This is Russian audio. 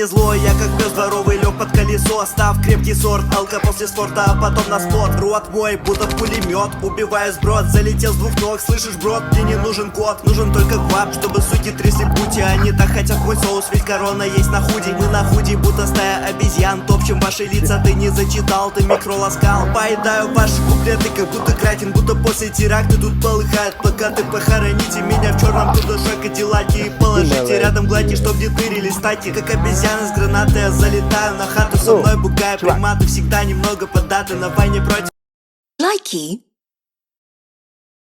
Зло, я как пес дворовый, лег под колесо. Став крепкий сорт, алка после спорта, а потом на спот. Рот мой, будто пулемет, убиваю сброд. Залетел с двух ног, слышишь, брод? Мне не нужен кот, нужен только квап, чтобы суки трясли пути. Они так хотят мой соус, ведь корона есть на худи. Мы на худи, будто стая обезьян, топчем ваши лица. Ты не зачитал, ты микроласкал. Поедаю ваши куплеты, как будто кракен, будто после теракта тут полыхает плакаты. Похороните меня в черном душе кадиллаке и положите рядом гладки, чтоб не тырили стати. Как обезьян с гранатой я залетаю на хату, со мной бугая приматы. Всегда немного поддаты на войне против. Likey